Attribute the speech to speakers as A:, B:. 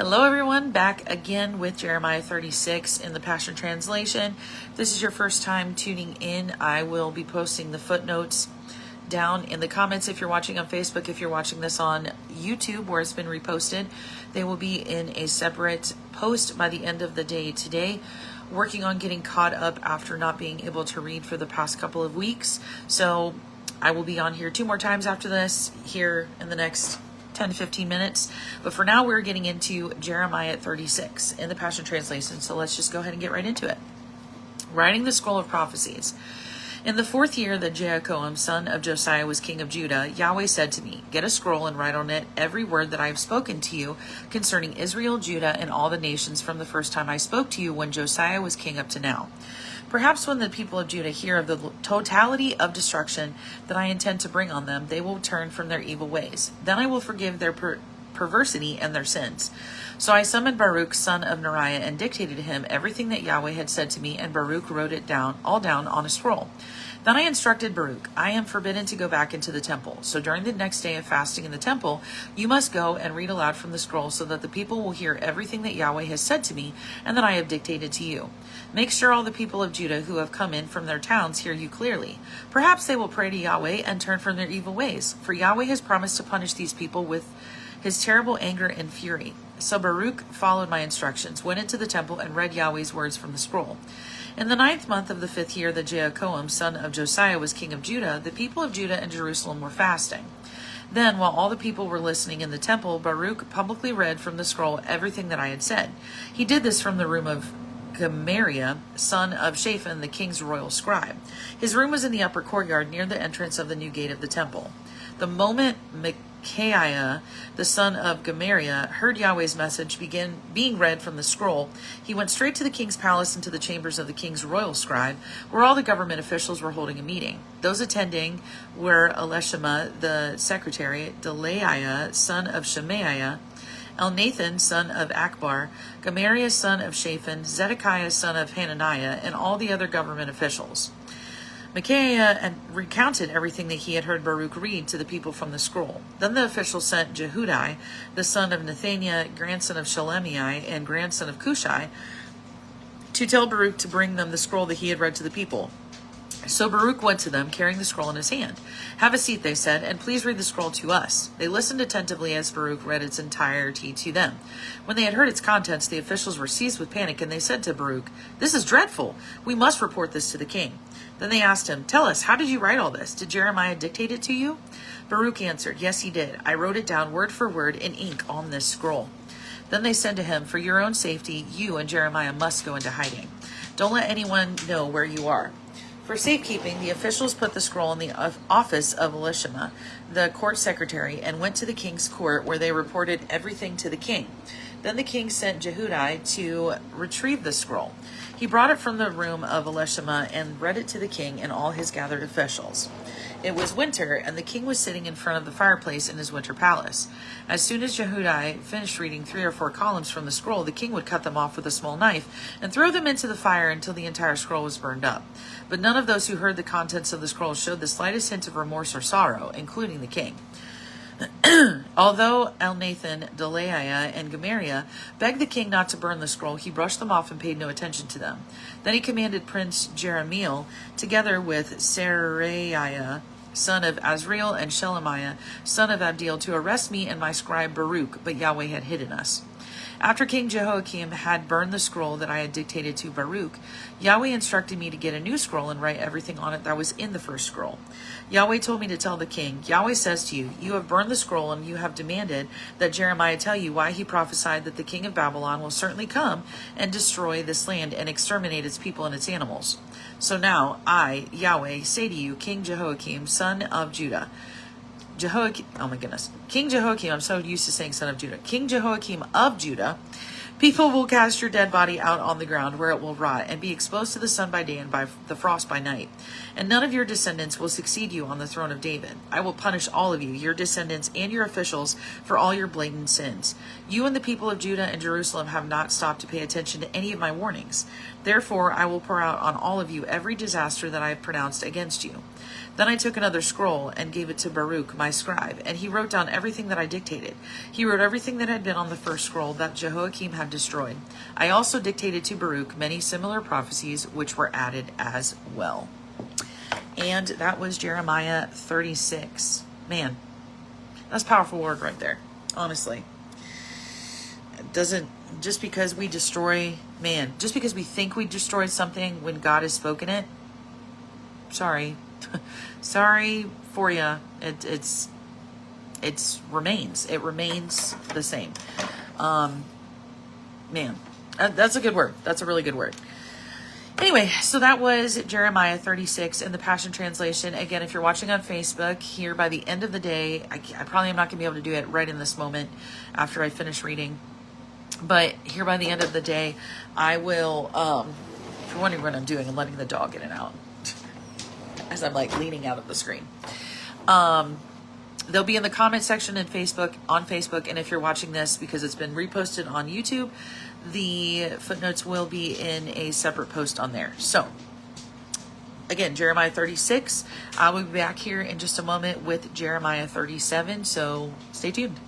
A: Hello everyone, back again with Jeremiah 36 in the Passion Translation. If this is your first time tuning in, I will be posting the footnotes down in the comments. If you're watching on Facebook, if you're watching this on YouTube where it's been reposted, they will be in a separate post by the end of the day today. Working on getting caught up after not being able to read for the past couple of weeks. So I will be on here 2 more times after this here in the next 10 to 15 minutes. But for now, we're getting into Jeremiah 36 in the Passion Translation. So let's just go ahead and get right into it. Writing the Scroll of Prophecies. In the 4th year that Jehoiakim, son of Josiah, was king of Judah, Yahweh said to me, "Get a scroll and write on it every word that I have spoken to you concerning Israel, Judah, and all the nations from the first time I spoke to you when Josiah was king up to now. Perhaps when the people of Judah hear of the totality of destruction that I intend to bring on them, they will turn from their evil ways. Then I will forgive their perversity and their sins." So I summoned Baruch, son of Neriah, and dictated to him everything that Yahweh had said to me, and Baruch wrote it down on a scroll. Then I instructed Baruch, "I am forbidden to go back into the temple. So during the next day of fasting in the temple, you must go and read aloud from the scroll so that the people will hear everything that Yahweh has said to me and that I have dictated to you. Make sure all the people of Judah who have come in from their towns hear you clearly. Perhaps they will pray to Yahweh and turn from their evil ways, for Yahweh has promised to punish these people with his terrible anger and fury." So Baruch followed my instructions, went into the temple, and read Yahweh's words from the scroll. In the 9th month of the 5th year that Jehoiakim, son of Josiah, was king of Judah, the people of Judah and Jerusalem were fasting. Then, while all the people were listening in the temple, Baruch publicly read from the scroll everything that I had said. He did this from the room of Gemariah, son of Shaphan, the king's royal scribe. His room was in the upper courtyard near the entrance of the new gate of the temple. The moment Micaiah, the son of Gemariah, heard Yahweh's message being read from the scroll, he went straight to the king's palace and to the chambers of the king's royal scribe, where all the government officials were holding a meeting. Those attending were Elishama, the secretary, Delaiah, son of Shemaiah, Elnathan, son of Akbar, Gemariah, son of Shaphan, Zedekiah, son of Hananiah, and all the other government officials. Micaiah recounted everything that he had heard Baruch read to the people from the scroll. Then the officials sent Jehudi, the son of Nethaniah, grandson of Shelemiah, and grandson of Cushai, to tell Baruch to bring them the scroll that he had read to the people. So Baruch went to them, carrying the scroll in his hand. "Have a seat," they said, "and please read the scroll to us." They listened attentively as Baruch read its entirety to them. When they had heard its contents, the officials were seized with panic, and they said to Baruch, "This is dreadful. We must report this to the king." Then they asked him, "Tell us, how did you write all this? Did Jeremiah dictate it to you?" Baruch answered, "Yes, he did. I wrote it down word for word in ink on this scroll." Then they said to him, "For your own safety, you and Jeremiah must go into hiding. Don't let anyone know where you are." For safekeeping, the officials put the scroll in the office of Elishama, the court secretary, and went to the king's court, where they reported everything to the king. Then the king sent Jehudi to retrieve the scroll. He brought it from the room of Elishama and read it to the king and all his gathered officials. It was winter, and the king was sitting in front of the fireplace in his winter palace. As soon as Jehudi finished reading 3 or 4 columns from the scroll, the king would cut them off with a small knife and throw them into the fire until the entire scroll was burned up. But none of those who heard the contents of the scroll showed the slightest hint of remorse or sorrow, including the king. Although Elnathan, Delaiah, and Gemariah begged the king not to burn the scroll, he brushed them off and paid no attention to them. Then he commanded Prince Jeremiel, together with Seraiah, son of Azriel, and Shelemiah, son of Abdeel, to arrest me and my scribe Baruch, but Yahweh had hidden us. After King Jehoiakim had burned the scroll that I had dictated to Baruch, Yahweh instructed me to get a new scroll and write everything on it that was in the first scroll. Yahweh told me to tell the king, "Yahweh says to you, you have burned the scroll, and you have demanded that Jeremiah tell you why he prophesied that the king of Babylon will certainly come and destroy this land and exterminate its people and its animals. So now I, Yahweh, say to you, King Jehoiakim, son of Judah, King Jehoiakim, I'm so used to saying son of Judah. King Jehoiakim of Judah, people will cast your dead body out on the ground where it will rot and be exposed to the sun by day and by the frost by night. And none of your descendants will succeed you on the throne of David. I will punish all of you, your descendants and your officials, for all your blatant sins. You and the people of Judah and Jerusalem have not stopped to pay attention to any of my warnings. Therefore, I will pour out on all of you every disaster that I have pronounced against you." Then I took another scroll and gave it to Baruch, my scribe, and he wrote down everything everything that I dictated. He wrote everything that had been on the first scroll that Jehoiakim had destroyed. I also dictated to Baruch many similar prophecies, which were added as well. And that was Jeremiah 36. Man, that's a powerful word right there, honestly. It doesn't, just because we destroy, man, just because we think we destroyed something when God has spoken it, sorry. Sorry for you. It remains the same. Man, that's a good word. That's a really good word. Anyway, so that was Jeremiah 36 in the Passion Translation. Again, if you're watching on Facebook, here by the end of the day, I probably am not going to be able to do it right in this moment after I finish reading. But here by the end of the day, I will, if you're wondering what I'm doing, I'm letting the dog in and out as I'm like leaning out of the screen. They'll be in the comment section on Facebook. And if you're watching this because it's been reposted on YouTube, the footnotes will be in a separate post on there. So again, Jeremiah 36. I will be back here in just a moment with Jeremiah 37. So stay tuned.